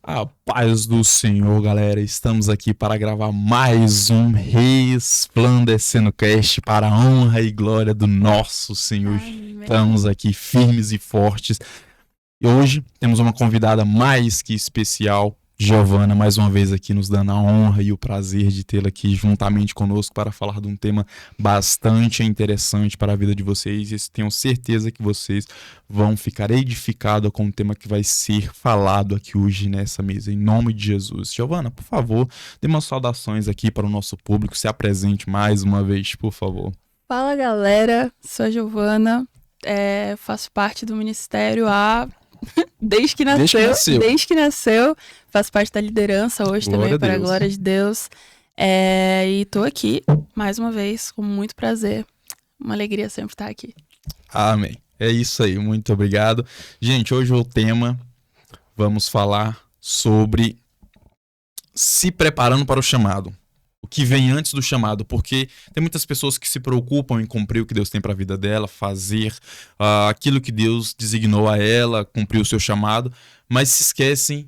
A paz do Senhor, galera. Estamos aqui para gravar mais um Resplandecendo Cast para a honra e glória do nosso Senhor. Amém. Estamos aqui firmes e fortes. E hoje temos uma convidada mais que especial, Giovana, mais uma vez aqui nos dando a honra e o prazer de tê-la aqui juntamente conosco para falar de um tema bastante interessante para a vida de vocês. E tenho certeza que vocês vão ficar edificados com o tema que vai ser falado aqui hoje nessa mesa, em nome de Jesus. Giovana, por favor, dê umas saudações aqui para o nosso público, se apresente mais uma vez, por favor. Fala, galera, sou a Giovana, faço parte do ministério desde que nasceu, faço parte da liderança hoje Glória também, a para a Deus. glória de Deus. E tô aqui, mais uma vez, com muito prazer, uma alegria sempre estar aqui. Amém. É isso aí, muito obrigado. Gente, hoje o tema, vamos falar sobre se preparando para o chamado. O que vem antes do chamado, porque tem muitas pessoas que se preocupam em cumprir o que Deus tem para a vida dela, fazer aquilo que Deus designou a ela, cumprir o seu chamado, mas se esquecem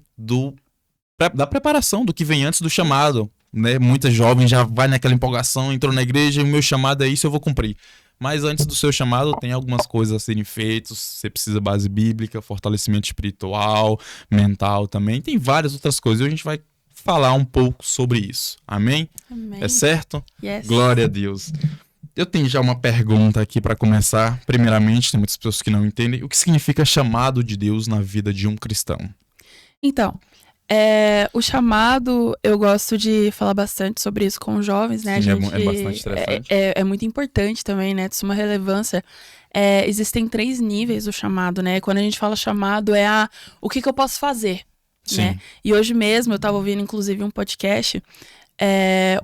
da preparação, do que vem antes do chamado, né? Muitas jovens já vai naquela empolgação, entrou na igreja e o meu chamado é isso, eu vou cumprir. Mas antes do seu chamado tem algumas coisas a serem feitas, você precisa de base bíblica, fortalecimento espiritual, mental também, tem várias outras coisas e a gente vai falar um pouco sobre isso. Amém? Amém. É certo? Yes. Glória a Deus. Eu tenho já uma pergunta aqui para começar. Primeiramente, tem muitas pessoas que não entendem o que significa chamado de Deus na vida de um cristão. Então, o chamado, eu gosto de falar bastante sobre isso com os jovens, né? Sim, A gente, é bastante interessante. É muito importante também, né? De suma relevância. Existem 3 níveis do chamado, né? Quando a gente fala chamado, o que eu posso fazer, né? E hoje mesmo, eu estava ouvindo, inclusive, um podcast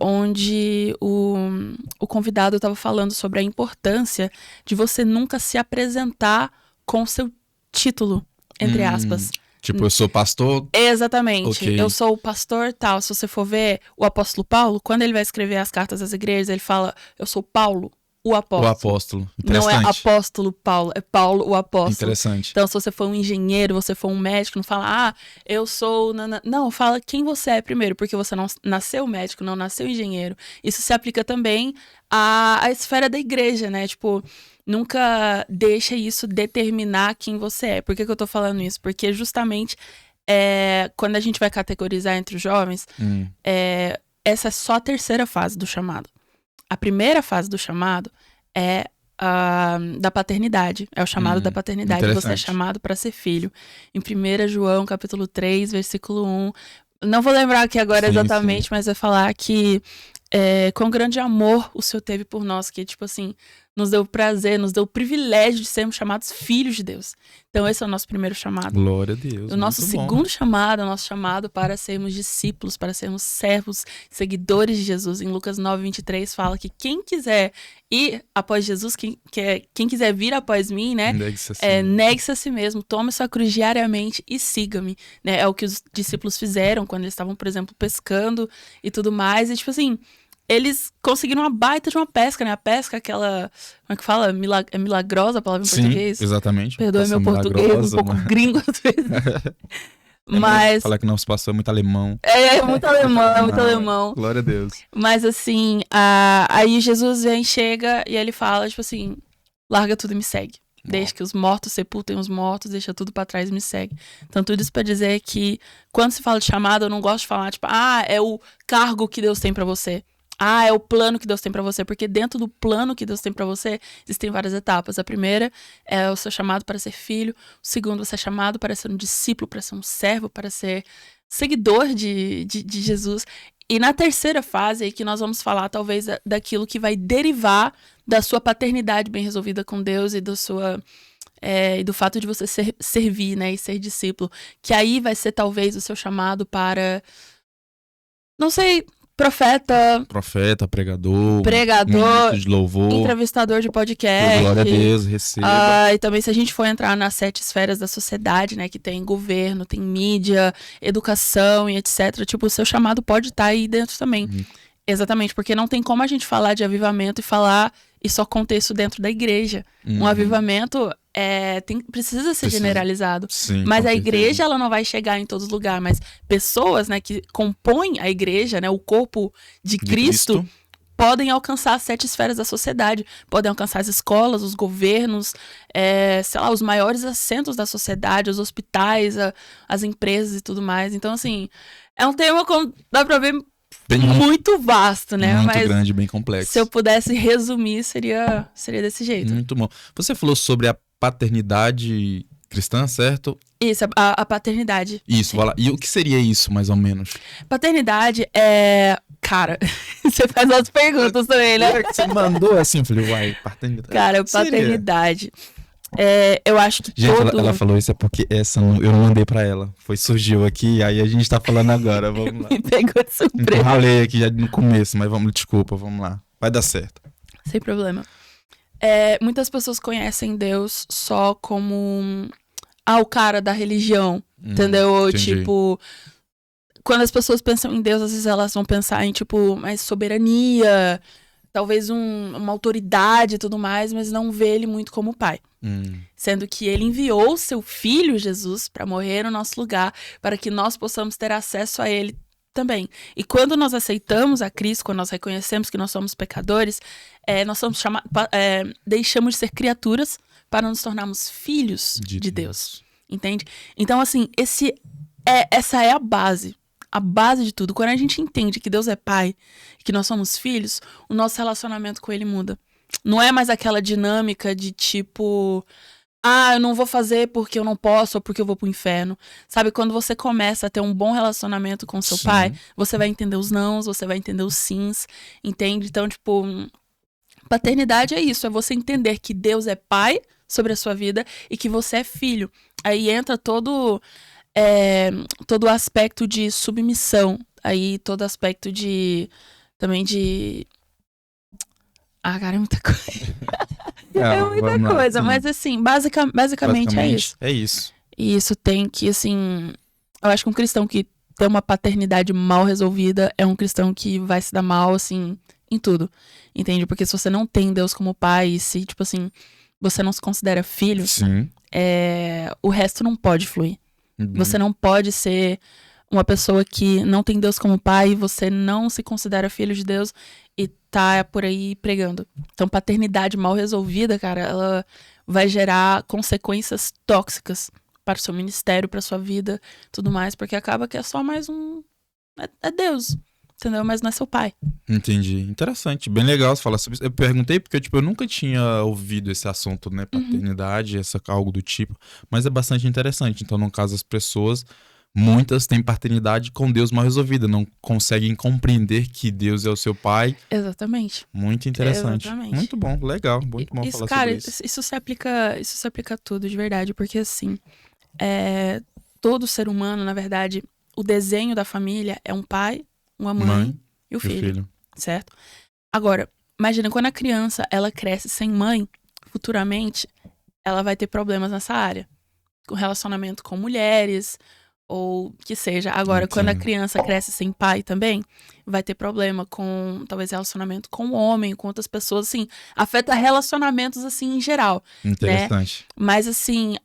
onde o convidado estava falando sobre a importância de você nunca se apresentar com seu título, entre aspas. Tipo, eu sou pastor. Exatamente. Okay. Eu sou o pastor tal. Se você for ver o apóstolo Paulo, quando ele vai escrever as cartas às igrejas, ele fala, eu sou Paulo, o apóstolo. O apóstolo. Não é apóstolo Paulo, é Paulo, o apóstolo. Interessante. Então, se você for um engenheiro, você for um médico, não fala, eu sou... Não, fala quem você é primeiro, porque você não nasceu médico, não nasceu engenheiro. Isso se aplica também à esfera da igreja, né? Tipo, nunca deixa isso determinar quem você é. Por que eu tô falando isso? Porque justamente quando a gente vai categorizar entre os jovens, essa é só a terceira fase do chamado. A primeira fase do chamado é da paternidade. É o chamado da paternidade. Você é chamado para ser filho. Em 1 João, capítulo 3, versículo 1. Não vou lembrar aqui agora exatamente, mas vai falar que quão grande amor o Senhor teve por nós, que, tipo assim, nos deu prazer, nos deu o privilégio de sermos chamados filhos de Deus. Então, esse é o nosso primeiro chamado. Glória a Deus. O nosso segundo chamado é o nosso chamado para sermos discípulos, para sermos servos, seguidores de Jesus. Em Lucas 9, 23, fala que quem quiser ir após Jesus, quem quiser vir após mim, né? Negue-se a si mesmo, tome sua cruz diariamente e siga-me. Né? É o que os discípulos fizeram quando eles estavam, por exemplo, pescando e tudo mais. E, tipo assim, eles conseguiram uma baita de uma pesca, né? A pesca, aquela... Como é que fala? É milagrosa a palavra em português? Sim, exatamente. Perdoe meu português, um pouco gringo às vezes. Mas... Falar que nosso pastor é muito alemão. Muito alemão, muito alemão. Glória a Deus. Mas assim, aí Jesus chega e ele fala, tipo assim, larga tudo e me segue. Deixa que os mortos sepultem os mortos, deixa tudo pra trás e me segue. Então, tudo isso pra dizer que, quando se fala de chamado, eu não gosto de falar, tipo, é o cargo que Deus tem pra você. É o plano que Deus tem pra você. Porque dentro do plano que Deus tem pra você, existem várias etapas. A primeira é o seu chamado para ser filho. O segundo, você é chamado para ser um discípulo, para ser um servo, para ser seguidor de Jesus. E na terceira fase, aí que nós vamos falar, talvez, daquilo que vai derivar da sua paternidade bem resolvida com Deus e e do fato de você servir, né, e ser discípulo. Que aí vai ser, talvez, o seu chamado para... Não sei... Profeta, pregador, de louvor, entrevistador de podcast. Glória a Deus, receba. E também, se a gente for entrar nas 7 esferas da sociedade, né, que tem governo, tem mídia, educação e etc, tipo, o seu chamado pode estar aí dentro também. Exatamente, porque não tem como a gente falar de avivamento e só conter isso dentro da igreja. Um avivamento precisa ser Precisa. generalizado. Sim, Mas com a certeza. igreja, ela não vai chegar em todos os lugares. Mas pessoas, né, que compõem a igreja, né, o corpo de Cristo, podem alcançar as 7 esferas da sociedade. Podem alcançar as escolas, os governos, sei lá, os maiores assentos da sociedade, os hospitais, as empresas e tudo mais. Então, assim, é um tema, como dá pra ver, muito vasto, né? Muito Mas grande, bem complexo. se eu pudesse resumir, seria desse jeito. Muito bom. Você falou sobre a paternidade cristã, certo? Isso, a paternidade. Isso, vai lá. E o que seria isso, mais ou menos? Paternidade é... Cara, você faz as perguntas também, né? Você mandou assim, eu falei, uai, paternidade. Cara, O que seria? paternidade. Eu acho que Gente, todo... ela falou isso é porque essa eu não mandei pra ela. Surgiu aqui, aí a gente tá falando agora, vamos lá. Me pegou de surpresa. Ralei aqui já no começo, mas desculpa, vamos lá. Vai dar certo. Sem problema. Muitas pessoas conhecem Deus só como o cara da religião, entendeu? Entendi. Tipo, quando as pessoas pensam em Deus, às vezes elas vão pensar em, tipo, mais soberania, talvez uma autoridade e tudo mais, mas não vê ele muito como pai. Sendo que ele enviou seu filho, Jesus, para morrer no nosso lugar, para que nós possamos ter acesso a ele também. E quando nós aceitamos a Cristo, quando nós reconhecemos que nós somos pecadores, nós somos deixamos de ser criaturas para nos tornarmos filhos de Deus. Entende? Então, assim, essa é a base de tudo. Quando a gente entende que Deus é pai, que nós somos filhos, o nosso relacionamento com ele muda. Não é mais aquela dinâmica de tipo... eu não vou fazer porque eu não posso ou porque eu vou pro inferno. Sabe, quando você começa a ter um bom relacionamento com seu pai, você vai entender os nãos, você vai entender os sims, entende? Então, tipo, paternidade é isso, é você entender que Deus é pai sobre a sua vida e que você é filho. Aí entra todo o aspecto de submissão, aí todo aspecto também de... cara, é muita coisa. É muita coisa, mas assim, basicamente é isso. É isso. E isso tem que, assim... Eu acho que um cristão que tem uma paternidade mal resolvida é um cristão que vai se dar mal, assim, em tudo. Entende? Porque se você não tem Deus como pai, e se, tipo assim, você não se considera filho, o resto não pode fluir. Você não pode ser uma pessoa que não tem Deus como pai, você não se considera filho de Deus e tá por aí pregando. Então, paternidade mal resolvida, cara, ela vai gerar consequências tóxicas para o seu ministério, para sua vida, tudo mais, porque acaba que é só mais é Deus, entendeu? Mas não é seu pai. Entendi. Interessante. Bem legal você falar sobre isso. Eu perguntei porque, tipo, eu nunca tinha ouvido esse assunto, né? Paternidade, algo do tipo. Mas é bastante interessante. Então, no caso, as pessoas... Muitas têm paternidade com Deus mal resolvida, não conseguem compreender que Deus é o seu pai. Exatamente. Muito interessante. Exatamente. Muito bom, legal, muito bom falar sobre isso. Isso se aplica a tudo, de verdade, porque assim, todo ser humano, na verdade, o desenho da família é um pai, uma mãe e o filho, certo? Agora, imagina, quando a criança, ela cresce sem mãe, futuramente, ela vai ter problemas nessa área, com relacionamento com mulheres, ou que seja. Agora, quando a criança cresce sem pai também, vai ter problema com, talvez, relacionamento com o homem, com outras pessoas, assim, afeta relacionamentos, assim, em geral. Interessante. Né? Mas, assim,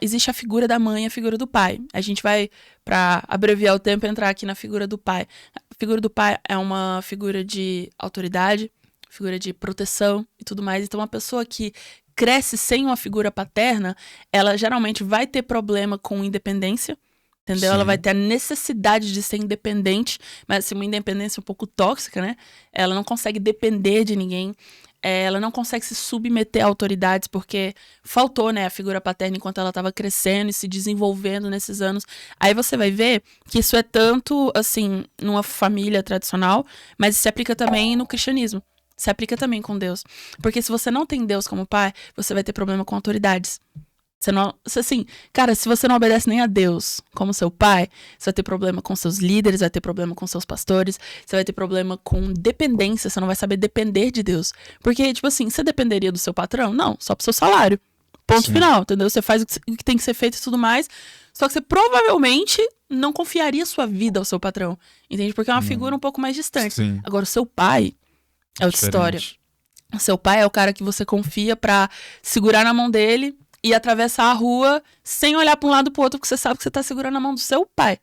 existe a figura da mãe e a figura do pai. A gente vai, pra abreviar o tempo, entrar aqui na figura do pai. A figura do pai é uma figura de autoridade, figura de proteção e tudo mais. Então, uma pessoa que cresce sem uma figura paterna, ela geralmente vai ter problema com independência, entendeu? Sim. Ela vai ter a necessidade de ser independente, mas assim, uma independência um pouco tóxica, né? Ela não consegue depender de ninguém, ela não consegue se submeter a autoridades, porque faltou, né, a figura paterna enquanto ela estava crescendo e se desenvolvendo nesses anos. Aí você vai ver que isso é tanto, assim, numa família tradicional, mas se aplica também no cristianismo. Se aplica também com Deus. Porque se você não tem Deus como pai, você vai ter problema com autoridades. Assim, cara, se você não obedece nem a Deus como seu pai, você vai ter problema com seus líderes, vai ter problema com seus pastores, você vai ter problema com dependência, você não vai saber depender de Deus. Porque, tipo assim, você dependeria do seu patrão? Não, só pro seu salário. Ponto final, entendeu? Você faz o que tem que ser feito e tudo mais, só que você provavelmente não confiaria sua vida ao seu patrão, entende? Porque é uma figura um pouco mais distante. Sim. Agora, o seu pai é outra história. O seu pai é o cara que você confia pra segurar na mão dele, e atravessar a rua sem olhar pra um lado pro outro, porque você sabe que você tá segurando a mão do seu pai.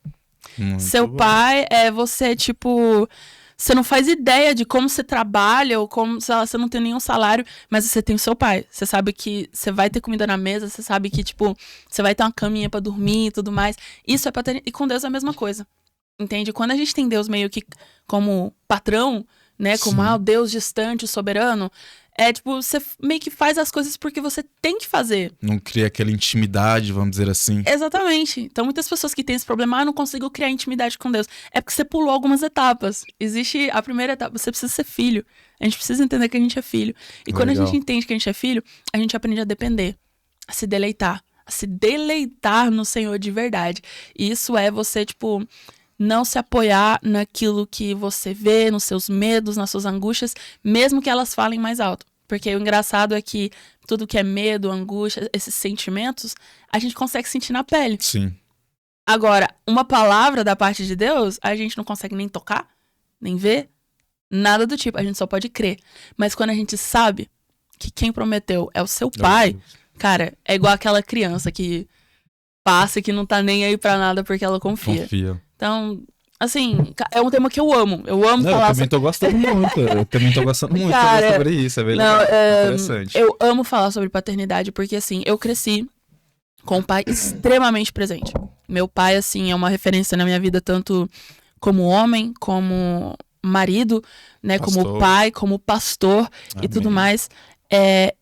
Muito Seu bom. pai você, tipo... Você não faz ideia de como você trabalha ou como, sei lá, você não tem nenhum salário, mas você tem o seu pai. Você sabe que você vai ter comida na mesa, você sabe que, tipo, você vai ter uma caminha pra dormir e tudo mais. Isso é paternidade. E com Deus é a mesma coisa. Entende? Quando a gente tem Deus meio que como patrão, né? Como, Sim. o Deus distante, soberano. É, tipo, você meio que faz as coisas porque você tem que fazer. Não cria aquela intimidade, vamos dizer assim. Exatamente. Então, muitas pessoas que têm esse problema, eu não consigo criar intimidade com Deus. É porque você pulou algumas etapas. Existe a primeira etapa, você precisa ser filho. A gente precisa entender que a gente é filho. E quando a Legal. gente entende que a gente é filho, a gente aprende a depender, a se deleitar. A se deleitar no Senhor de verdade. E isso é você, tipo, não se apoiar naquilo que você vê, nos seus medos, nas suas angústias, mesmo que elas falem mais alto. Porque o engraçado é que tudo que é medo, angústia, esses sentimentos, a gente consegue sentir na pele. Sim. Agora, uma palavra da parte de Deus, a gente não consegue nem tocar, nem ver, nada do tipo. A gente só pode crer. Mas quando a gente sabe que quem prometeu é o seu pai, cara, é igual aquela criança que passa e que não tá nem aí pra nada porque ela confia. Então, assim, é um tema que eu amo. Eu amo Não, falar eu também tô gostando muito. Eu também tô gostando muito de Cara, falar sobre isso. É bem não, legal. Interessante. Eu amo falar sobre paternidade porque, assim, eu cresci com um pai extremamente presente. Meu pai, assim, é uma referência na minha vida tanto como homem, como marido, né? Pastor. Como pai, como pastor e tudo Amém. mais.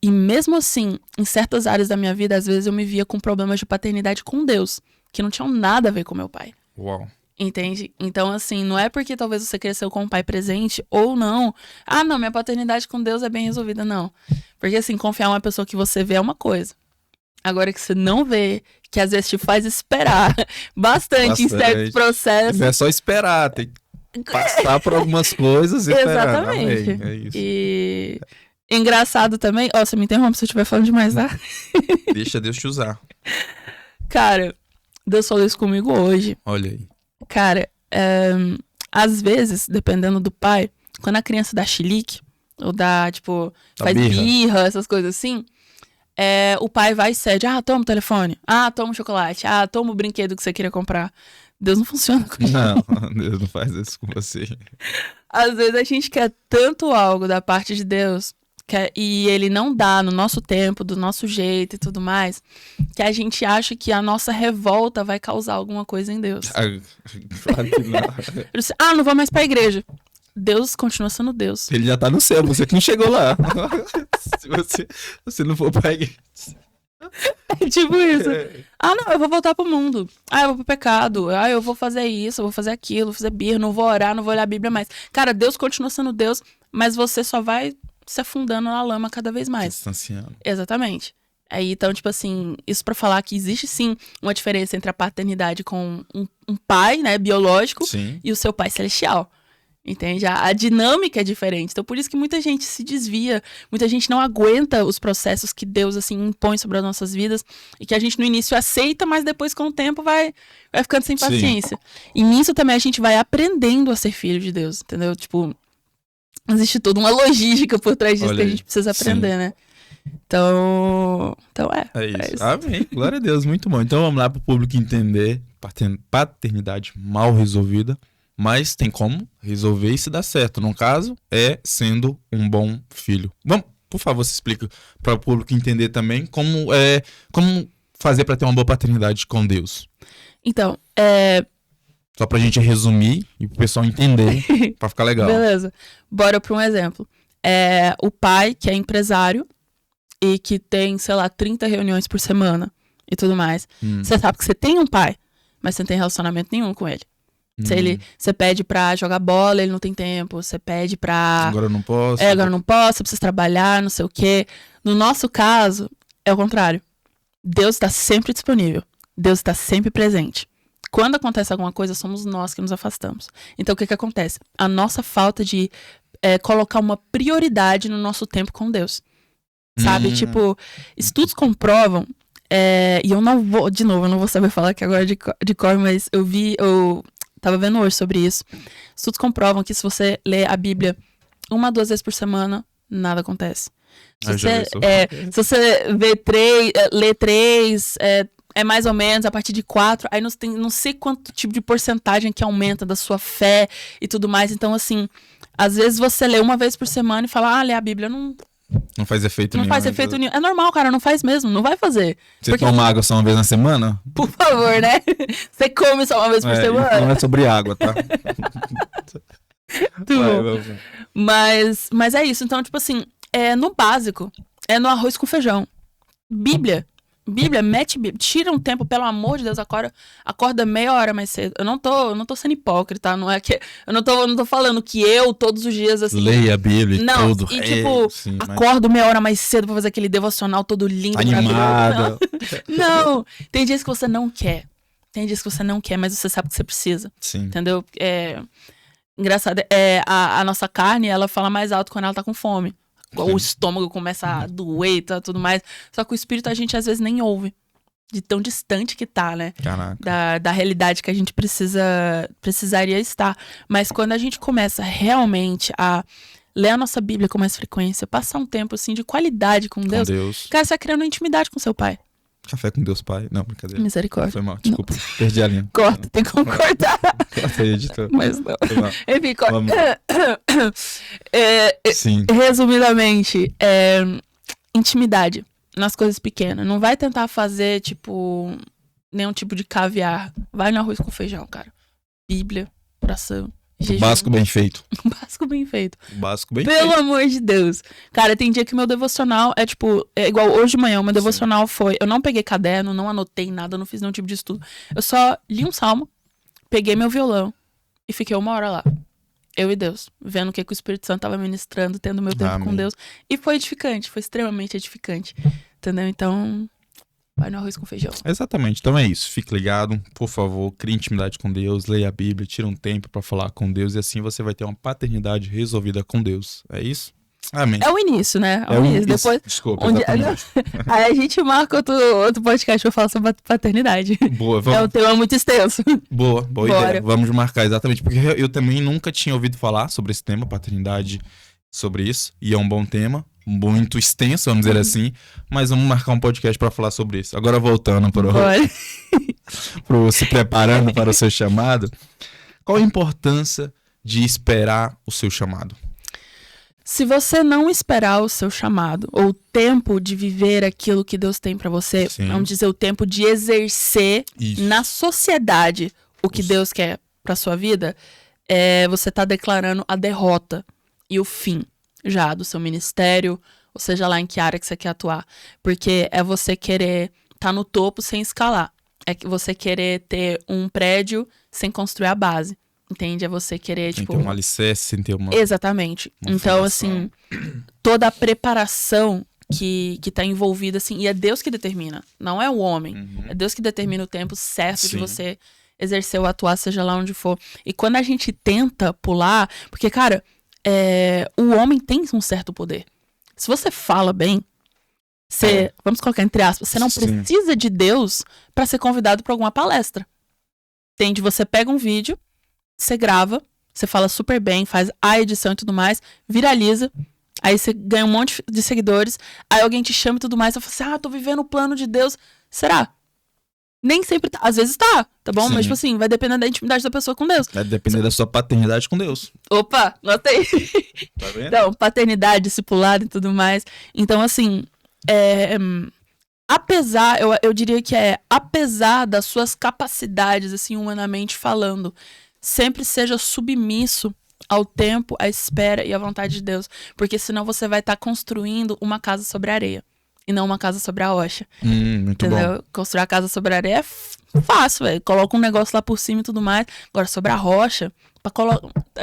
E mesmo assim, em certas áreas da minha vida, às vezes eu me via com problemas de paternidade com Deus, que não tinham nada a ver com meu pai. Uau. Entende? Então, assim, não é porque talvez você cresceu com um pai presente ou não. Ah, não, minha paternidade com Deus é bem resolvida, não. Porque, assim, confiar em uma pessoa que você vê é uma coisa. Agora que você não vê, que às vezes te faz esperar bastante em certos processos. Não é só esperar, tem que passar por algumas coisas e esperar. Exatamente. Amém. É isso. E engraçado também. Ó, você me interrompe se eu estiver falando demais, tá? Deixa Deus te usar. Cara, Deus falou isso comigo hoje. Olha aí. Cara, às vezes, dependendo do pai, quando a criança dá chilique, ou dá, tipo, Dá faz birra. birra, essas coisas assim, o pai vai e cede. Ah, toma o telefone. Ah, toma o chocolate. Ah, toma o brinquedo que você queria comprar. Deus não funciona com isso. Não, Deus não faz isso com você. Às vezes a gente quer tanto algo da parte de Deus e ele não dá no nosso tempo, do nosso jeito e tudo mais, que a gente acha que a nossa revolta vai causar alguma coisa em Deus. Claro que não. Eu disse, não vou mais pra igreja. Deus continua sendo Deus. Ele já tá no céu, você que não chegou lá. Se você não for pra igreja. É tipo isso. Não, eu vou voltar pro mundo. Eu vou pro pecado. Eu vou fazer isso, eu vou fazer aquilo, vou fazer birra, não vou orar, não vou olhar a Bíblia mais. Cara, Deus continua sendo Deus, mas você só vai se afundando na lama cada vez mais. Distanciando. Exatamente. Então, tipo assim, isso pra falar que existe sim uma diferença entre a paternidade com um pai, né, biológico, Sim. e o seu pai celestial. Entende? A dinâmica é diferente. Então, por isso que muita gente se desvia, muita gente não aguenta os processos que Deus, assim, impõe sobre as nossas vidas e que a gente no início aceita, mas depois, com o tempo, vai ficando sem paciência. Sim. E nisso também a gente vai aprendendo a ser filho de Deus, entendeu? Tipo, existe toda uma logística por trás disso que a gente precisa aprender, né? Então é isso. Amém. Glória a Deus, muito bom. Então vamos lá para o público entender paternidade mal resolvida, mas tem como resolver e se dar certo. No caso, é sendo um bom filho. Vamos, por favor, se explica para o público entender também como fazer para ter uma boa paternidade com Deus. Então, só pra gente resumir e pro pessoal entender, pra ficar legal. Beleza. Bora pra um exemplo. O pai que é empresário e que tem, sei lá, 30 reuniões por semana e tudo mais. Você sabe que você tem um pai, mas você não tem relacionamento nenhum com ele. Você pede pra jogar bola, ele não tem tempo. Você pede pra... Agora eu não posso. Agora eu não posso, você precisa trabalhar, não sei o quê. No nosso caso, é o contrário. Deus está sempre disponível. Deus está sempre presente. Quando acontece alguma coisa, somos nós que nos afastamos. Então, o que acontece? A nossa falta de colocar uma prioridade no nosso tempo com Deus. Sabe? Tipo, estudos comprovam, e eu não vou, de novo, eu não vou saber falar aqui agora de cor, mas eu tava vendo hoje sobre isso. Estudos comprovam que se você lê a Bíblia 1 a 2 vezes por semana, nada acontece. Se você lê 3, é mais ou menos a partir de 4, aí não sei quanto tipo de porcentagem que aumenta da sua fé e tudo mais. Então, assim, às vezes você lê uma vez por semana e fala, ler a Bíblia não faz efeito nenhum. Não faz efeito nenhum. É normal, cara, não faz mesmo, não vai fazer. Você toma água só uma vez na semana? Por favor, né? Você come só uma vez por semana? Não é sobre água, tá? Mas é isso. Então, tipo assim, no básico, no arroz com feijão. Bíblia, mete Bíblia. Tira um tempo, pelo amor de Deus, acorda meia hora mais cedo. Eu não tô sendo hipócrita, não é que... Eu não tô falando que eu, todos os dias, assim... Leia a Bíblia e tudo. E tipo, acordo meia hora mais cedo pra fazer aquele devocional todo lindo. Animado. Não, tem dias que você não quer. Mas você sabe que você precisa. Sim. Entendeu? Engraçado, a nossa carne, ela fala mais alto quando ela tá com fome. O estômago começa a doer e tudo mais. Só que o espírito a gente às vezes nem ouve. De tão distante que tá, né? Caraca. Da realidade que a gente precisaria estar. Mas quando a gente começa realmente a ler a nossa Bíblia com mais frequência, passar um tempo assim de qualidade com Deus. Cara, você vai criando intimidade com seu pai. Café com Deus, pai. Não, brincadeira. Misericórdia. Foi mal, desculpa. Não. Perdi a linha. Corta, tem como cortar. Corta aí, editor. Mas não. Enfim, corta. Sim. Resumidamente, intimidade nas coisas pequenas. Não vai tentar fazer, tipo, nenhum tipo de caviar. Vai no arroz com feijão, cara. Bíblia, oração. Jejum. Básico bem feito. Básico bem feito. Pelo amor de Deus. Cara, tem dia que meu devocional igual hoje de manhã, o meu devocional foi... Eu não peguei caderno, não anotei nada, não fiz nenhum tipo de estudo. Eu só li um salmo, peguei meu violão e fiquei 1 hora lá. Eu e Deus. Vendo o que o Espírito Santo tava ministrando, tendo meu tempo com Deus. E foi edificante, foi extremamente edificante. Entendeu? Então... Vai no arroz com feijão. Exatamente. Então é isso. Fique ligado, por favor. Crie intimidade com Deus. Leia a Bíblia. Tira um tempo pra falar com Deus. E assim você vai ter uma paternidade resolvida com Deus. É isso? Amém. É o início, né? É o início. Depois, desculpa, aí a gente marca outro podcast pra falar sobre paternidade. Boa. Vamos... É um tema muito extenso. Boa ideia. Vamos marcar, exatamente. Porque eu também nunca tinha ouvido falar sobre esse tema, paternidade, sobre isso. E é um bom tema. Muito extenso, vamos dizer assim, mas vamos marcar um podcast para falar sobre isso. Agora voltando pro se preparando para o seu chamado, qual a importância de esperar o seu chamado? Se você não esperar o seu chamado, ou o tempo de viver aquilo que Deus tem para você, vamos dizer, o tempo de exercer na sociedade o que Deus quer para sua vida, você tá declarando a derrota e o fim já do seu ministério, ou seja lá em que área que você quer atuar. Porque é você querer estar no topo sem escalar. É que você querer ter um prédio sem construir a base. Entende? É você querer, sem ter um alicerce, sem ter uma... Exatamente. Então, assim, toda a preparação que tá envolvida, assim, e é Deus que determina, não é o homem. É Deus que determina o tempo certo de você exercer ou atuar, seja lá onde for. E quando a gente tenta pular... Porque, cara... o homem tem um certo poder. Se você fala bem, vamos colocar entre aspas, você não precisa de Deus para ser convidado para alguma palestra. Entende? Você pega um vídeo, você grava, você fala super bem, faz a edição e tudo mais, viraliza, aí você ganha um monte de seguidores, aí alguém te chama e tudo mais, você fala assim, tô vivendo o plano de Deus. Será? Nem sempre tá. Às vezes tá bom? Mas, tipo assim, vai depender da intimidade da pessoa com Deus. Vai depender da sua paternidade com Deus. Opa, notei. Tá vendo? Então, paternidade, discipulado e tudo mais. Então, assim, apesar, eu diria que apesar das suas capacidades, assim, humanamente falando, sempre seja submisso ao tempo, à espera e à vontade de Deus. Porque senão você vai estar construindo uma casa sobre a areia. E não uma casa sobre a rocha. Muito entendeu? bom. Construir a casa sobre a areia é fácil, velho. Coloca um negócio lá por cima e tudo mais. Agora, sobre a rocha,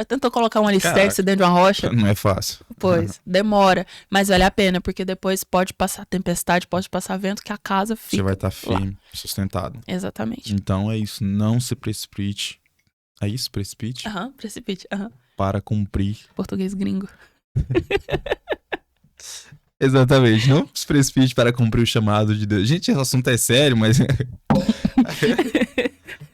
tentou colocar um alicerce dentro de uma rocha. Não é fácil. Pois, demora. Mas vale a pena, porque depois pode passar tempestade, pode passar vento, que a casa fica. Você vai estar firme, lá. sustentado. Exatamente. Então é isso. Não se precipite. É isso? Precipite? Precipite. Para cumprir. Português gringo. Exatamente, não se precipite para cumprir o chamado de Deus. Gente, esse assunto é sério, mas...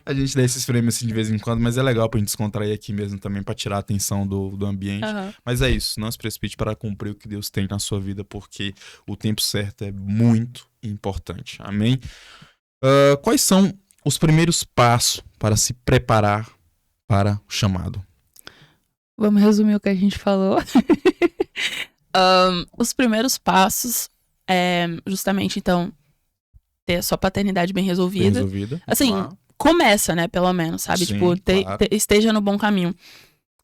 A gente dá esses frames assim de vez em quando, mas é legal pra gente descontrair aqui mesmo também, pra tirar a atenção do ambiente. Aham. Mas é isso, não se precipite para cumprir o que Deus tem na sua vida, porque o tempo certo é muito importante. Amém? Quais são os primeiros passos para se preparar para o chamado? Vamos resumir o que a gente falou. Os primeiros passos é justamente, então, ter a sua paternidade bem Bem resolvida. resolvida? Assim, Claro. Começa, né, pelo menos, sabe? Sim, Tipo, claro. esteja no bom caminho.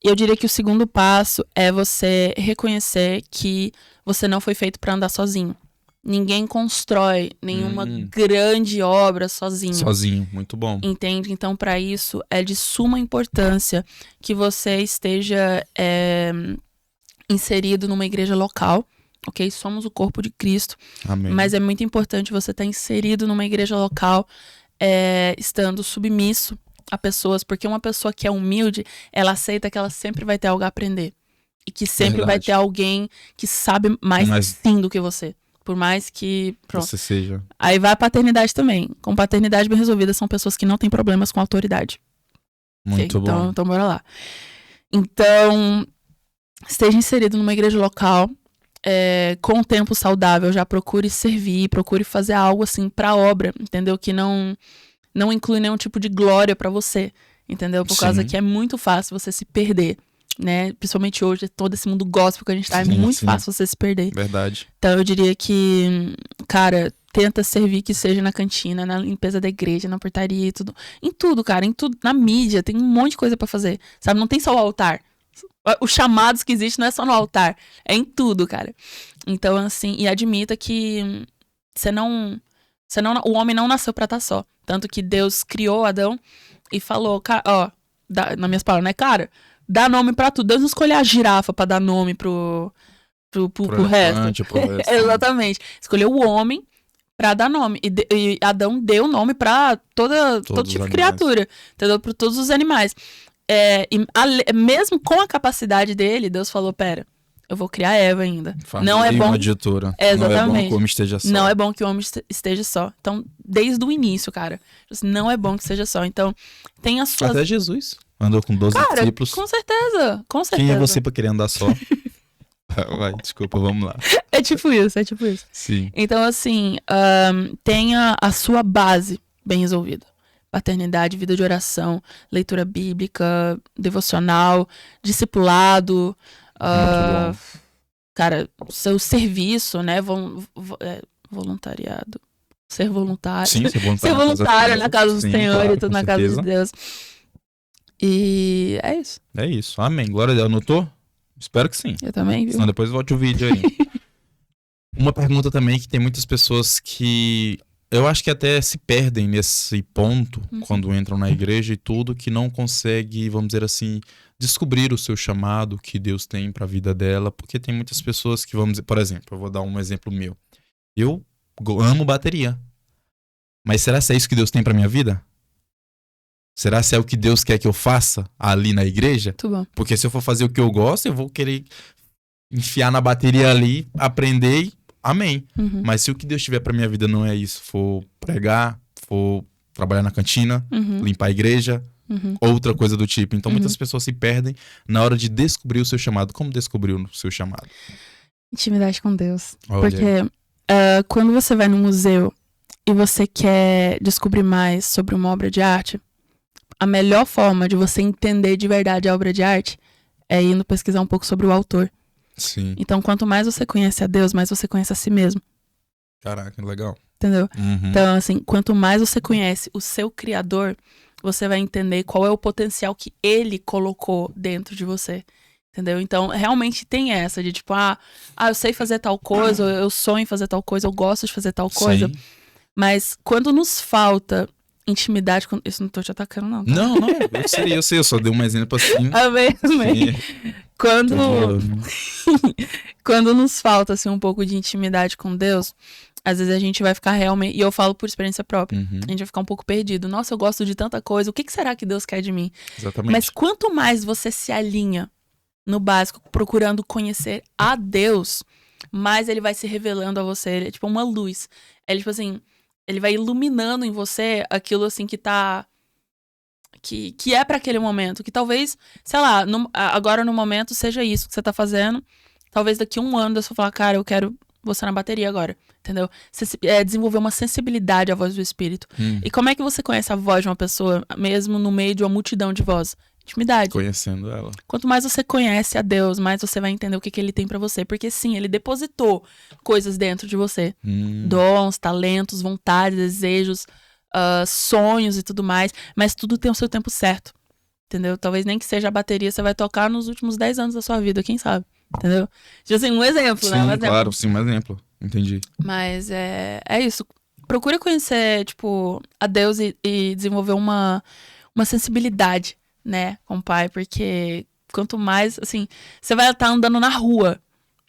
Eu diria que o segundo passo é você reconhecer que você não foi feito pra andar sozinho. Ninguém constrói nenhuma grande obra Sozinho, muito bom. Entende? Então, para isso, é de suma importância que você esteja inserido numa igreja local, ok? Somos o corpo de Cristo, Amém. mas é muito importante você estar inserido numa igreja local, estando submisso a pessoas, porque uma pessoa que é humilde, ela aceita que ela sempre vai ter algo a aprender. E que sempre vai Verdade. ter alguém que sabe mais sim do que você. Por mais que... Pronto. Você seja. Aí vai a paternidade também. Com paternidade bem resolvida, são pessoas que não têm problemas com autoridade. Muito Ok? bom. Então, bora lá. Então, esteja inserido numa igreja local, com um tempo saudável, já procure servir, procure fazer algo assim pra obra, entendeu? Que não inclui nenhum tipo de glória pra você, entendeu? Por causa Sim. que é muito fácil você se perder, né? Principalmente hoje, todo esse mundo gospel que a gente tá, Sim, é muito sim. fácil você se perder. Verdade. Então eu diria que, cara, tenta servir que seja na cantina, na limpeza da igreja, na portaria e tudo. Em tudo, cara, em tudo. Na mídia, tem um monte de coisa pra fazer, sabe? Não tem só o altar. Os chamados que existem não é só no altar, é em tudo, cara. Então, assim, e admita que o homem não nasceu pra estar só. Tanto que Deus criou Adão e falou, nas minhas palavras, né, cara, dá nome pra tudo. Deus não escolheu a girafa pra dar nome pro resto. Pro resto. Exatamente. Escolheu o homem pra dar nome. E Adão deu nome pra todo tipo de criatura. Entendeu? Pra todos os animais. Mesmo com a capacidade dele, Deus falou, pera, eu vou criar Eva ainda. Não é bom. Uma editora. Exatamente. Não é bom que o homem esteja só. Não é bom que o homem esteja só. Então, desde o início, cara, não é bom que seja só. Então, tem as suas... Até Jesus andou com 12 discípulos. Com certeza. Quem é você pra querer andar só? Vai, desculpa, vamos lá. É tipo isso. Sim. Então, assim, tenha a sua base bem resolvida. Paternidade, vida de oração, leitura bíblica, devocional, discipulado, Muito bom. cara, seu serviço, né? Voluntariado. Ser voluntário. Sim, ser voluntário. Ser voluntário na casa do Senhor claro, e tudo com na casa certeza. de Deus. E é isso. É isso. Amém. Glória a Deus. Anotou? Espero que sim. Eu também, viu? Senão depois volte o vídeo aí. Uma pergunta também que tem muitas pessoas que eu acho que até se perdem nesse ponto quando entram na igreja e tudo, que não consegue, vamos dizer assim, descobrir o seu chamado que Deus tem pra vida dela, porque tem muitas pessoas que, vamos dizer, por exemplo, eu vou dar um exemplo meu. Eu amo bateria. Mas será que é isso que Deus tem pra minha vida? Será que é o que Deus quer que eu faça ali na igreja? Muito bom. Porque se eu for fazer o que eu gosto, eu vou querer enfiar na bateria ali, aprender e amém. Mas se o que Deus tiver pra minha vida não é isso, for pregar, for trabalhar na cantina, limpar a igreja, outra coisa do tipo. Então muitas pessoas se perdem na hora de descobrir o seu chamado. Como descobriu o seu chamado? Intimidade com Deus. Olha. Porque quando você vai no museu e você quer descobrir mais sobre uma obra de arte, a melhor forma de você entender de verdade a obra de arte é indo pesquisar um pouco sobre o autor. Sim. Então, quanto mais você conhece a Deus, mais você conhece a si mesmo. Caraca, legal. Entendeu? Então, assim, quanto mais você conhece o seu Criador, você vai entender qual é o potencial que ele colocou dentro de você. Entendeu? Então, realmente tem essa de tipo, eu sei fazer tal coisa, eu sonho em fazer tal coisa, eu gosto de fazer tal coisa. Sim. Mas quando nos falta intimidade com... Isso não tô te atacando, não. Tá? Não, eu sei, eu só dei um exemplo assim. Amém. Sim. Quando nos falta, assim, um pouco de intimidade com Deus, às vezes a gente vai ficar realmente... E eu falo por experiência própria. A gente vai ficar um pouco perdido. Nossa, eu gosto de tanta coisa. O que será que Deus quer de mim? Exatamente. Mas quanto mais você se alinha no básico, procurando conhecer a Deus, mais ele vai se revelando a você. Ele é tipo uma luz. Ele, tipo assim... Ele vai iluminando em você aquilo, assim, que tá que é pra aquele momento. Que talvez, sei lá, agora no momento seja isso que você tá fazendo. Talvez daqui a um ano você falar, cara, eu quero você na bateria agora. Entendeu? Desenvolver uma sensibilidade à voz do Espírito. E como é que você conhece a voz de uma pessoa, mesmo no meio de uma multidão de vozes? Intimidade. Conhecendo ela. Quanto mais você conhece a Deus, mais você vai entender o que ele tem pra você. Porque sim, ele depositou coisas dentro de você. Dons, talentos, vontades, desejos, sonhos e tudo mais. Mas tudo tem o seu tempo certo. Entendeu? Talvez nem que seja a bateria, você vai tocar nos últimos 10 anos da sua vida, quem sabe? Entendeu? Tipo assim, um exemplo, sim, né? Sim, claro, sim, um exemplo. Entendi. Mas é isso. Procure conhecer, tipo, a Deus e desenvolver uma sensibilidade, né, com o Pai, porque quanto mais, assim, você vai estar andando na rua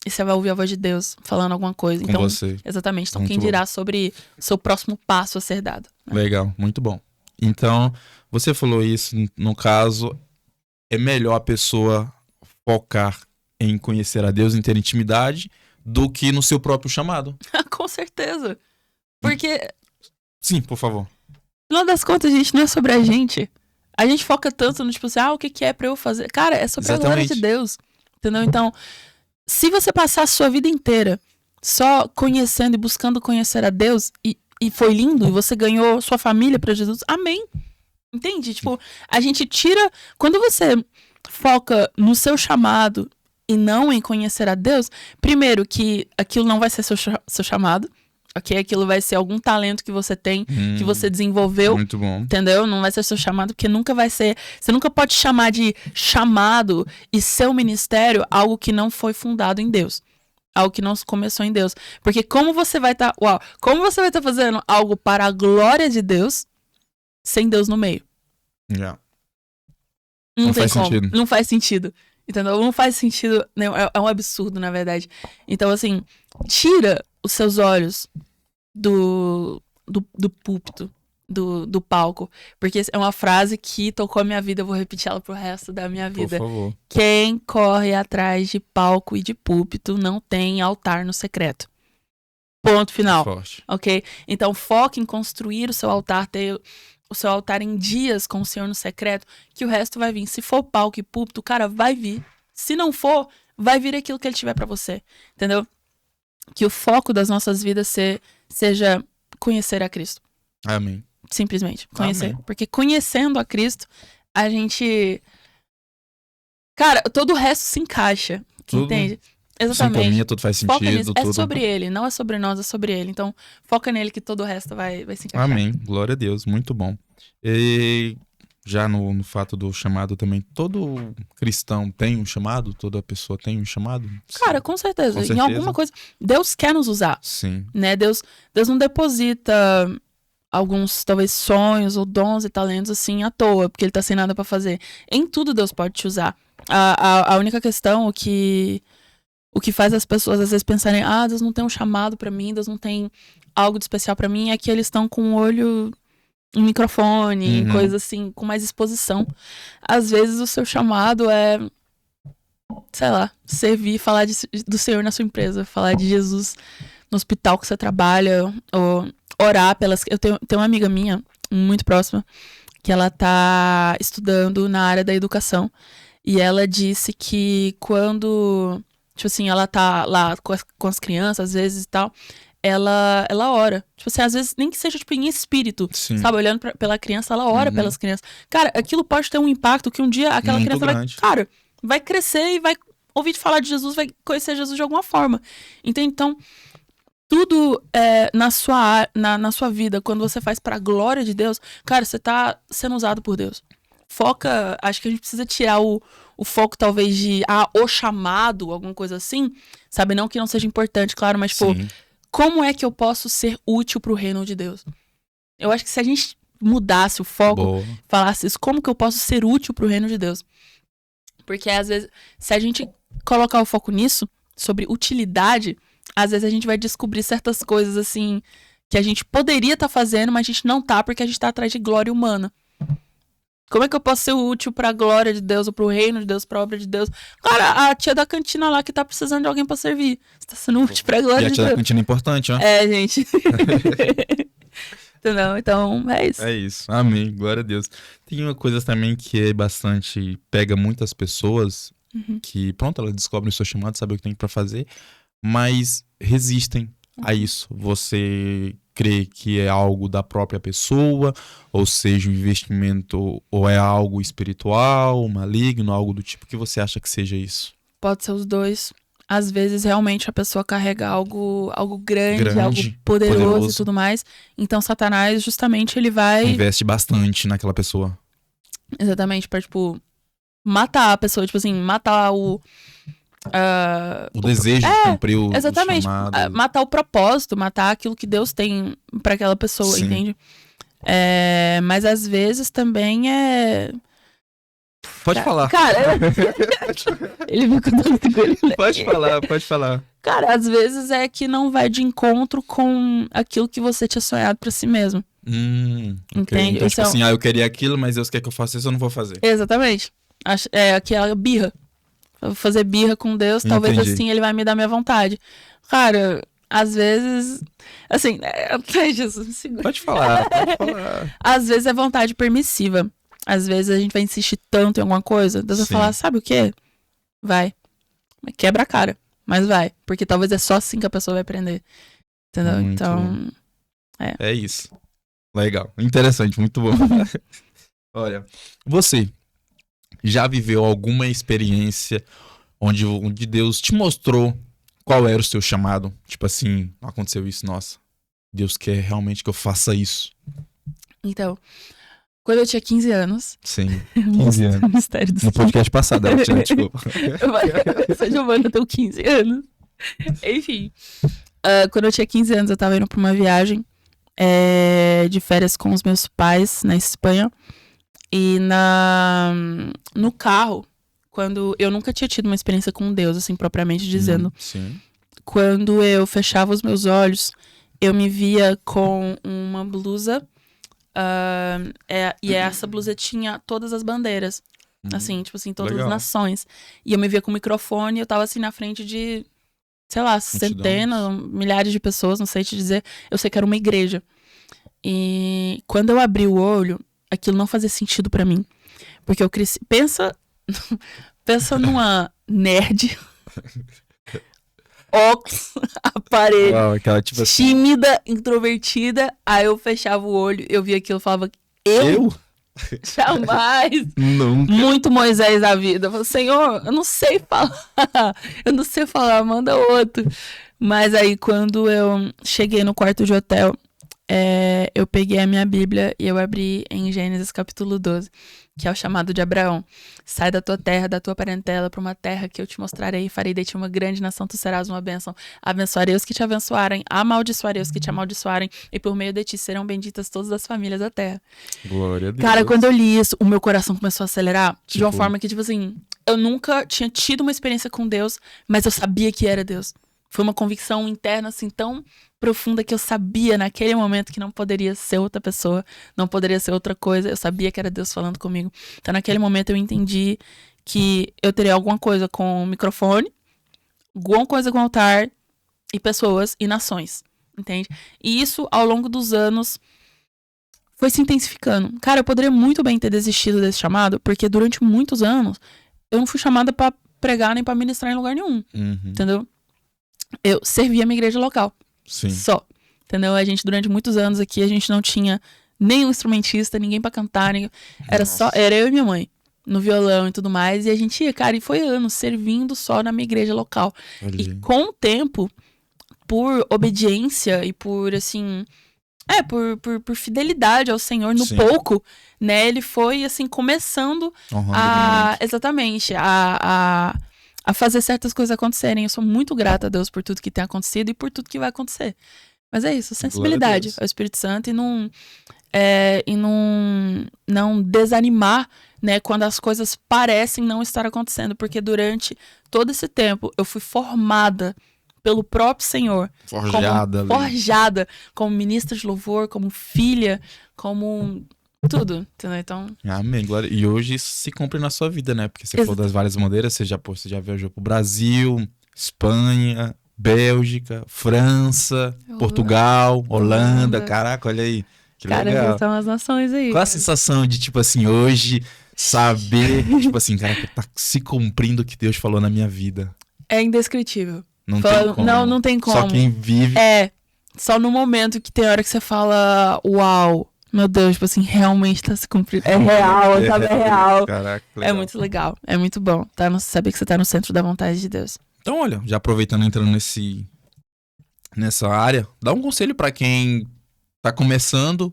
e você vai ouvir a voz de Deus falando alguma coisa. Com então, você. Exatamente. Então, Muito quem dirá sobre o seu próximo passo a ser dado. Né? Legal, muito bom. Então, você falou isso, no caso, é melhor a pessoa focar em conhecer a Deus, em ter intimidade, do que no seu próprio chamado. Com certeza. Porque... Sim, por favor. No final das contas, gente, não é sobre a gente. A gente foca tanto no tipo assim, o que é pra eu fazer? Cara, é sobre Exatamente. a glória de Deus. Entendeu? Então, se você passar a sua vida inteira só conhecendo e buscando conhecer a Deus e foi lindo e você ganhou sua família pra Jesus, amém. Entende? Tipo, a gente tira... Quando você foca no seu chamado e não em conhecer a Deus, primeiro que aquilo não vai ser seu chamado. Ok? Aquilo vai ser algum talento que você tem, que você desenvolveu. Muito bom. Entendeu? Não vai ser seu chamado, porque nunca vai ser... Você nunca pode chamar de chamado e seu ministério algo que não foi fundado em Deus. Algo que não começou em Deus. Porque como você vai estar... como você vai estar fazendo algo para a glória de Deus sem Deus no meio? Yeah. Não tem faz como. sentido. Não faz sentido. Entendeu? Não faz sentido. É um absurdo, na verdade. Então, assim, tira os seus olhos do púlpito, do palco. Porque é uma frase que tocou a minha vida. Eu vou repetir ela pro resto da minha vida. Por favor. Quem corre atrás de palco e de púlpito não tem altar no secreto. Ponto final. Forte. Ok? Então, foque em construir o seu altar, ter o seu altar em dias com o Senhor no secreto, que o resto vai vir. Se for palco e púlpito, cara, vai vir. Se não for, vai vir aquilo que ele tiver pra você. Entendeu? Que o foco das nossas vidas seja conhecer a Cristo. Amém. Simplesmente. Conhecer. Amém. Porque conhecendo a Cristo, a gente... Cara, todo o resto se encaixa. Tudo. Entende? Exatamente. Sintonia, tudo faz Foca sentido. nisso. Tudo... É sobre ele, não é sobre nós, é sobre ele. Então, foca nele que todo o resto vai se encaixar. Amém. Glória a Deus. Muito bom. E já no fato do chamado também, todo cristão tem um chamado? Toda pessoa tem um chamado? Cara, com certeza. Com certeza. Em alguma coisa. Deus quer nos usar. Sim. Né? Deus não deposita alguns, talvez, sonhos ou dons e talentos assim à toa, porque ele tá sem nada pra fazer. Em tudo Deus pode te usar. A única questão, o que faz as pessoas às vezes pensarem, Deus não tem um chamado pra mim, Deus não tem algo de especial pra mim, é que eles estão com o olho em microfone, coisa assim, com mais exposição. Às vezes o seu chamado é, sei lá, servir, falar do Senhor na sua empresa, falar de Jesus no hospital que você trabalha, ou orar pelas... Eu tenho uma amiga minha, muito próxima, que ela tá estudando na área da educação, e ela disse que quando... Tipo assim, ela tá lá com as crianças, às vezes, e tal. Ela ora. Tipo assim, às vezes, nem que seja, tipo, em espírito. Sim. Sabe? Olhando pela criança, ela ora pelas crianças. Cara, aquilo pode ter um impacto que um dia aquela muito criança grande. vai crescer e vai ouvir falar de Jesus, vai conhecer Jesus de alguma forma. Entende? Então, tudo na sua vida, quando você faz pra glória de Deus, cara, você tá sendo usado por Deus. Foca, acho que a gente precisa tirar o foco, talvez, de o chamado, alguma coisa assim, sabe? Não que não seja importante, claro, mas, tipo, como é que eu posso ser útil pro reino de Deus? Eu acho que se a gente mudasse o foco, falasse isso, como que eu posso ser útil pro reino de Deus? Porque, às vezes, se a gente colocar o foco nisso, sobre utilidade, às vezes a gente vai descobrir certas coisas, assim, que a gente poderia estar fazendo, mas a gente não tá, porque a gente tá atrás de glória humana. Como é que eu posso ser útil pra glória de Deus, ou pro reino de Deus, pra obra de Deus? Cara, a tia da cantina lá que tá precisando de alguém pra servir. Você tá sendo útil pra glória de Deus. E a tia da cantina é importante, ó. É, gente. Entendeu? Então, é isso. É isso. Amém. Glória a Deus. Tem uma coisa também que é bastante... Pega muitas pessoas que, pronto, elas descobrem o seu chamado, sabem o que tem pra fazer, mas resistem a isso. Você crê que é algo da própria pessoa, ou seja, um investimento, ou é algo espiritual, maligno, algo do tipo que você acha que seja isso? Pode ser os dois. Às vezes, realmente, a pessoa carrega algo grande, algo poderoso e tudo mais. Então, Satanás, justamente, ele vai... Investe bastante naquela pessoa. Exatamente, pra, tipo, matar a pessoa. Tipo assim, matar o desejo de cumprir o exatamente, chamado. matar o propósito, matar aquilo que Deus tem pra aquela pessoa, Sim. entende? Mas, às vezes, também é... Pode falar. Cara, ele ficou doido com ele. Pode falar. Cara, às vezes é que não vai de encontro com aquilo que você tinha sonhado pra si mesmo. Okay. Entende? Então, tipo assim, eu queria aquilo, mas Deus quer que eu faça isso, eu não vou fazer. Exatamente. É aquela birra. Eu vou fazer birra com Deus, talvez assim ele vai me dar minha vontade. Cara, às vezes... Assim, Jesus, me segura. Pode falar. Às vezes é vontade permissiva. Às vezes a gente vai insistir tanto em alguma coisa, Deus vai falar, sabe o quê? Vai. Quebra a cara, mas vai. Porque talvez é só assim que a pessoa vai aprender. Entendeu? Muito então, é isso. Legal. Interessante, muito bom. Olha, você já viveu alguma experiência onde Deus te mostrou qual era o seu chamado? Tipo assim, aconteceu isso, nossa, Deus quer realmente que eu faça isso. Então... Quando eu tinha 15 anos... Sim, 15 anos. Mistério do no podcast passado, ela tinha, desculpa. Eu sou Giovana, eu tenho 15 anos. Enfim. Quando eu tinha 15 anos, eu tava indo pra uma viagem de férias com os meus pais na Espanha. E no carro, quando... Eu nunca tinha tido uma experiência com Deus, assim, propriamente dizendo. Sim. Quando eu fechava os meus olhos, eu me via com uma blusa... e essa blusa tinha todas as bandeiras. Assim, tipo assim, todas as nações. E eu me via com o microfone e eu tava assim na frente de, sei lá, centenas, milhares de pessoas, não sei te dizer. Eu sei que era uma igreja. E quando eu abri o olho, aquilo não fazia sentido pra mim. Porque eu cresci... Pensa numa nerd... óculos, aparelho, tipo assim, tímida, introvertida. Aí eu fechava o olho, eu via aquilo e falava, eu? Jamais! Nunca. Muito Moisés da vida. Eu falei, Senhor, eu não sei falar, manda outro. Mas aí quando eu cheguei no quarto de hotel, eu peguei a minha Bíblia e eu abri em Gênesis capítulo 12, que é o chamado de Abraão. Sai da tua terra, da tua parentela, para uma terra que eu te mostrarei, farei de ti uma grande nação, tu serás uma bênção. Abençoarei os que te abençoarem, amaldiçoarei os que te amaldiçoarem, e por meio de ti serão benditas todas as famílias da terra. Glória a Deus. Cara, quando eu li isso, o meu coração começou a acelerar de uma forma que, tipo assim, eu nunca tinha tido uma experiência com Deus, mas eu sabia que era Deus. Foi uma convicção interna, assim, tão profunda que eu sabia naquele momento que não poderia ser outra pessoa, não poderia ser outra coisa. Eu sabia que era Deus falando comigo. Então, naquele momento, eu entendi que eu teria alguma coisa com o microfone, alguma coisa com o altar e pessoas e nações, entende? E isso, ao longo dos anos, foi se intensificando. Cara, eu poderia muito bem ter desistido desse chamado, porque durante muitos anos, eu não fui chamada pra pregar nem pra ministrar em lugar nenhum, entendeu? Eu servia a minha igreja local. Sim. Só. Entendeu? A gente, durante muitos anos aqui, a gente não tinha nenhum instrumentista, ninguém pra cantar. Era eu e minha mãe, no violão e tudo mais. E a gente ia, cara, e foi anos servindo só na minha igreja local. E com o tempo, por obediência e por, assim... por fidelidade ao Senhor no pouco, né? Ele foi, assim, começando exatamente, a fazer certas coisas acontecerem. Eu sou muito grata a Deus por tudo que tem acontecido e por tudo que vai acontecer. Mas é isso, sensibilidade ao Espírito Santo e não desanimar, né, quando as coisas parecem não estar acontecendo, porque durante todo esse tempo eu fui formada pelo próprio Senhor, forjada como ministra de louvor, como filha, como tudo, entendeu? Então... Amém, glória. E hoje isso se cumpre na sua vida, né? Porque você falou das várias bandeiras, você já viajou pro Brasil, Espanha, Bélgica, França, Portugal, Holanda. Caraca, olha aí. Que Cara, legal. essas são as nações aí. Qual a sensação de, tipo assim, hoje saber, tipo assim, cara, que tá se cumprindo o que Deus falou na minha vida? É indescritível. Não tem como. Não tem como. Só quem vive. Só no momento que tem hora que você fala, uau, meu Deus, tipo assim, realmente tá se cumprindo. É real, sabe? É real. Caraca, É legal. muito legal, é muito bom. Saber que você tá no centro da vontade de Deus. Então, olha, já aproveitando, entrando nessa área, dá um conselho pra quem tá começando,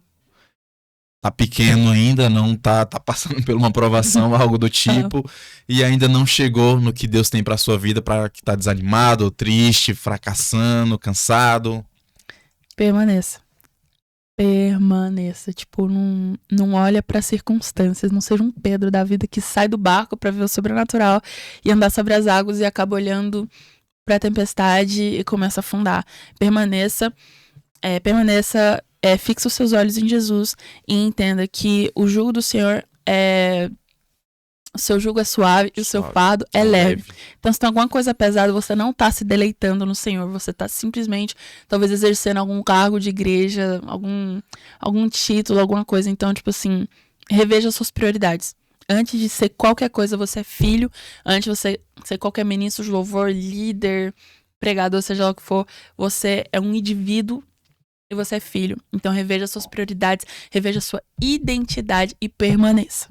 tá pequeno ainda, não tá passando por uma aprovação, algo do tipo, e ainda não chegou no que Deus tem pra sua vida, pra que tá desanimado, ou triste, fracassando, cansado. Permaneça. Tipo, não olha para circunstâncias, não seja um Pedro da vida que sai do barco para ver o sobrenatural e andar sobre as águas e acaba olhando para a tempestade e começa a afundar. Permaneça, fixa os seus olhos em Jesus e entenda que o jugo do Senhor o seu jugo é suave e o seu fardo é leve. Então, se tem alguma coisa pesada, você não tá se deleitando no Senhor, você tá simplesmente, talvez, exercendo algum cargo de igreja, algum título, alguma coisa. Então, tipo assim, reveja suas prioridades. Antes de ser qualquer coisa, você é filho. Antes de você ser qualquer ministro de louvor, líder, pregador, seja lá o que for, você é um indivíduo e você é filho. Então, reveja suas prioridades, reveja sua identidade e permaneça.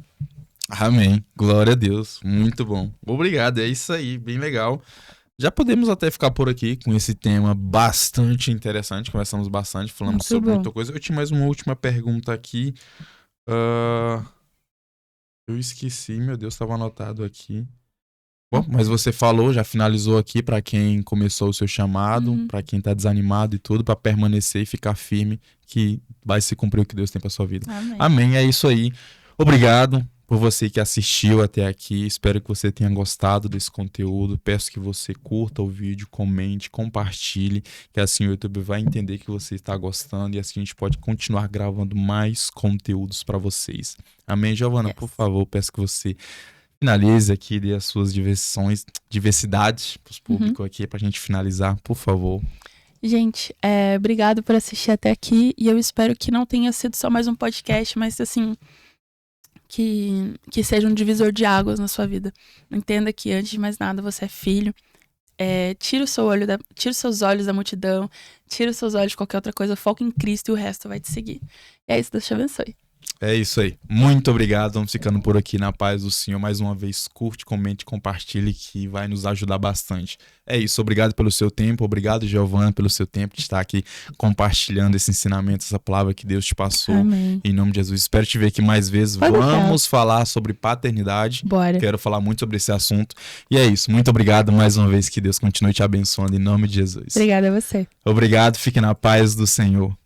Amém. Glória a Deus. Muito bom. Obrigado. É isso aí. Bem legal. Já podemos até ficar por aqui com esse tema bastante interessante. Conversamos bastante, falamos Muito sobre bom. muita coisa. Eu tinha mais uma última pergunta aqui. Eu esqueci, meu Deus, estava anotado aqui. Bom, mas você falou, já finalizou aqui para quem começou o seu chamado, para quem tá desanimado e tudo, para permanecer e ficar firme, que vai se cumprir o que Deus tem para sua vida. Amém. Amém. É isso aí. Obrigado por você que assistiu até aqui. Espero que você tenha gostado desse conteúdo. Peço que você curta o vídeo, comente, compartilhe, que assim o YouTube vai entender que você está gostando e assim a gente pode continuar gravando mais conteúdos para vocês. Amém, Giovana? Yes. Por favor, peço que você finalize aqui, dê as suas diversidades para os públicos aqui, para a gente finalizar, por favor. Gente, obrigado por assistir até aqui e eu espero que não tenha sido só mais um podcast, mas assim, que seja um divisor de águas na sua vida. Entenda que antes de mais nada você é filho. Tira os seus olhos da multidão, tira os seus olhos de qualquer outra coisa, foca em Cristo e o resto vai te seguir. É isso, Deus te abençoe. É isso aí. Muito obrigado. Vamos ficando por aqui na paz do Senhor. Mais uma vez, curte, comente, compartilhe, que vai nos ajudar bastante. É isso. Obrigado pelo seu tempo. Obrigado, Giovana, pelo seu tempo de estar aqui compartilhando esse ensinamento, essa palavra que Deus te passou. Amém. Em nome de Jesus. Espero te ver aqui mais vezes. Vamos falar sobre paternidade. Bora. Quero falar muito sobre esse assunto. E é isso. Muito obrigado mais uma vez. Que Deus continue te abençoando em nome de Jesus. Obrigada a você. Obrigado. Fique na paz do Senhor.